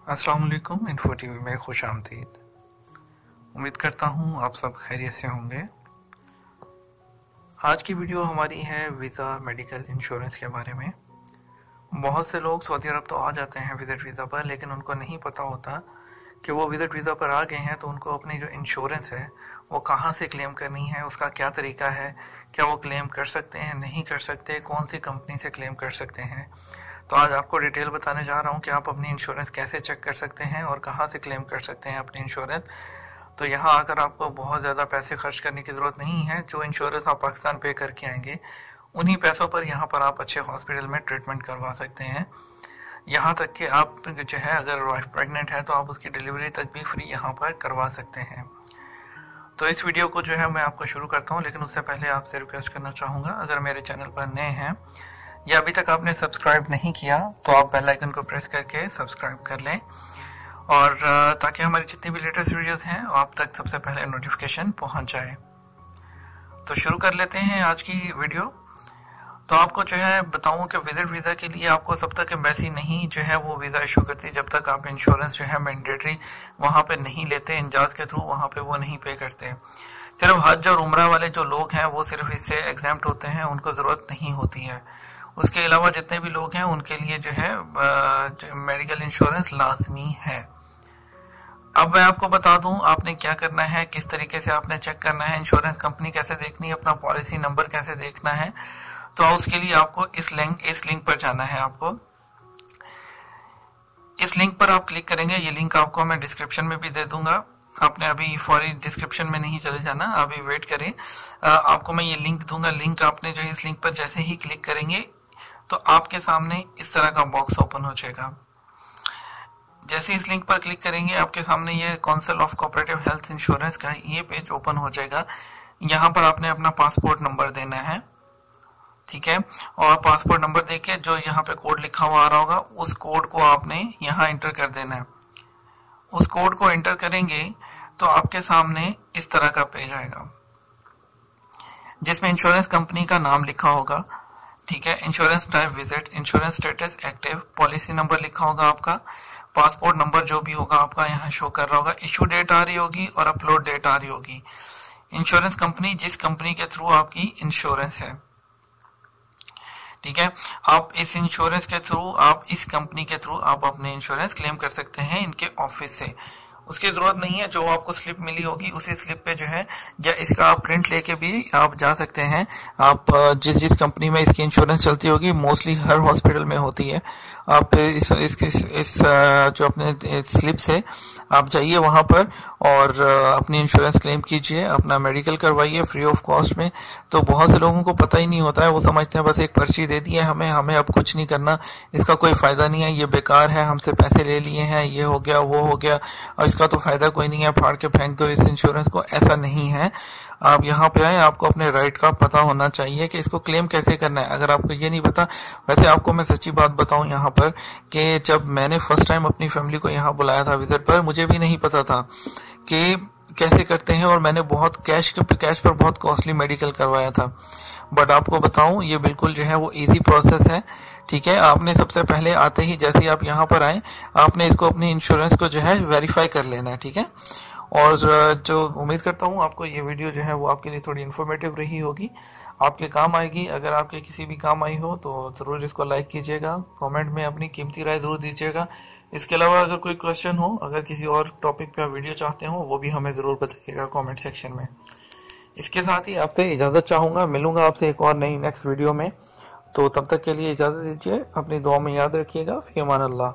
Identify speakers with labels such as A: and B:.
A: अस्सलाम वालेकुम। Info TV में खुश आमदीद। उम्मीद करता हूँ आप सब खैरियत से होंगे। आज की वीडियो हमारी है वीज़ा मेडिकल इंश्योरेंस के बारे में। बहुत से लोग सऊदी अरब तो आ जाते हैं विजिट वीज़ा पर, लेकिन उनको नहीं पता होता कि वो विजिट वीज़ा पर आ गए हैं तो उनको अपनी जो इंश्योरेंस है वो कहाँ से क्लेम करनी है, उसका क्या तरीका है, क्या वो क्लेम कर सकते हैं, नहीं कर सकते, कौन सी कंपनी से क्लेम कर सकते हैं। तो आज आपको डिटेल बताने जा रहा हूँ कि आप अपनी इंश्योरेंस कैसे चेक कर सकते हैं और कहाँ से क्लेम कर सकते हैं अपनी इंश्योरेंस। तो यहाँ आकर आपको बहुत ज़्यादा पैसे खर्च करने की ज़रूरत नहीं है। जो इंश्योरेंस आप पाकिस्तान पे करके आएंगे उन्हीं पैसों पर यहाँ पर आप अच्छे हॉस्पिटल में ट्रीटमेंट करवा सकते हैं। यहाँ तक कि आप जो है अगर वाइफ प्रेग्नेंट है तो आप उसकी डिलीवरी तक भी फ्री यहाँ पर करवा सकते हैं। तो इस वीडियो को जो है मैं आपको शुरू करता हूँ, लेकिन उससे पहले आपसे रिक्वेस्ट करना चाहूँगा, अगर मेरे चैनल पर नए हैं या अभी तक आपने सब्सक्राइब नहीं किया तो आप बेल आइकन को प्रेस करके सब्सक्राइब कर लें, और ताकि हमारी जितनी भी लेटेस्ट वीडियोस हैं आप तक सबसे पहले नोटिफिकेशन पहुंच जाए। तो शुरू कर लेते हैं आज की वीडियो। तो आपको जो है बताऊं कि विजिट वीज़ा के लिए आपको तब तक एम्बेसी नहीं जो है वो वीज़ा इशू करती जब तक आप इंश्योरेंस जो है मैंडेटरी वहाँ पे नहीं लेते, इंजाज के थ्रू वहाँ पे वो नहीं पे करते। सिर्फ हज और उम्रा वाले जो लोग हैं वो सिर्फ इससे एग्जाम्प्ट होते हैं, उनको ज़रूरत नहीं होती है। उसके अलावा जितने भी लोग हैं उनके लिए जो है मेडिकल इंश्योरेंस लाजमी है। अब मैं आपको बता दूं आपने क्या करना है, किस तरीके से आपने चेक करना है, इंश्योरेंस कंपनी कैसे देखनी है, अपना पॉलिसी नंबर कैसे देखना है। तो उसके लिए आपको इस लिंक पर जाना है। आपको इस लिंक पर आप क्लिक करेंगे। ये लिंक आपको मैं डिस्क्रिप्शन में भी दे दूंगा। आपने अभी फौरी डिस्क्रिप्शन में नहीं चले जाना, अभी वेट करें। आपको मैं ये लिंक दूंगा। लिंक आपने जो इस लिंक पर जैसे ही क्लिक करेंगे तो आपके सामने इस तरह का बॉक्स ओपन हो जाएगा। जैसे इस लिंक पर क्लिक करेंगे आपके सामने ये council of cooperative health insurance का ये पेज ओपन हो जाएगा। यहाँ पर आपने अपना पासपोर्ट नंबर देना है, ठीक है, और पासपोर्ट नंबर देके जो यहाँ पे कोड लिखा हुआ आ रहा होगा उस कोड को आपने यहाँ एंटर कर देना है। उस कोड को एंटर करेंगे तो आपके सामने इस तरह का पेज आएगा जिसमें इंश्योरेंस कंपनी का नाम लिखा होगा, ठीक है, insurance type visit, insurance status active, policy number लिखा होगा आपका, पासपोर्ट नंबर जो भी होगा आपका यहाँ शो कर रहा होगा, इशू डेट आ रही होगी और अपलोड डेट आ रही होगी, इंश्योरेंस कंपनी जिस कंपनी के थ्रू आपकी इंश्योरेंस है, ठीक है। आप इस इंश्योरेंस के थ्रू, आप इस कंपनी के थ्रू आप अपने इंश्योरेंस क्लेम कर सकते हैं इनके ऑफिस से। उसकी जरूरत नहीं है, जो आपको स्लिप मिली होगी उसी स्लिप पे जो है या इसका आप प्रिंट लेके भी आप जा सकते हैं। आप जिस कंपनी में इसकी इंश्योरेंस चलती होगी, मोस्टली हर हॉस्पिटल में होती है, आप इस जो अपने स्लिप से आप जाइए वहां पर और अपनी इंश्योरेंस क्लेम कीजिए, अपना मेडिकल करवाइए फ्री ऑफ कॉस्ट में। तो बहुत से लोगों को पता ही नहीं होता है, वो समझते हैं बस एक पर्ची दे दी है हमें अब कुछ नहीं करना, इसका कोई फायदा नहीं है, ये बेकार है, हमसे पैसे ले लिए हैं, ये हो गया वो हो गया और इसका तो फायदा कोई नहीं है, फाड़ के फेंक दो इस इंश्योरेंस को। ऐसा नहीं है। आप यहाँ पे आए, आपको अपने राइट का पता होना चाहिए कि इसको क्लेम कैसे करना है। अगर आपको ये नहीं पता, वैसे आपको मैं सच्ची बात बताऊं यहाँ पर कि जब मैंने फर्स्ट टाइम अपनी फैमिली को यहाँ बुलाया था विजिट पर, मुझे भी नहीं पता था कि कैसे करते हैं, और मैंने बहुत कैश पर बहुत कॉस्टली मेडिकल करवाया था। बट आपको बताऊं ये बिल्कुल जो है वो इजी प्रोसेस है, ठीक है। आपने सबसे पहले आते ही जैसे ही आप यहाँ पर आए आपने इसको अपनी इंश्योरेंस को जो है वेरीफाई कर लेना है, ठीक है। और जो उम्मीद करता हूँ आपको ये वीडियो जो है वो आपके लिए थोड़ी इन्फॉर्मेटिव रही होगी, आपके काम आएगी। अगर आपके किसी भी काम आई हो तो ज़रूर इसको लाइक कीजिएगा, कमेंट में अपनी कीमती राय ज़रूर दीजिएगा। इसके अलावा अगर कोई क्वेश्चन हो, अगर किसी और टॉपिक पे वीडियो चाहते हो, वो भी हमें ज़रूर बताइएगा कमेंट सेक्शन में। इसके साथ ही आपसे इजाज़त चाहूँगा, मिलूंगा आपसे एक और नई नेक्स्ट वीडियो में। तो तब तक के लिए इजाज़त दीजिए, अपनी दुआ में याद रखिएगा। फ़ी अमान अल्लाह।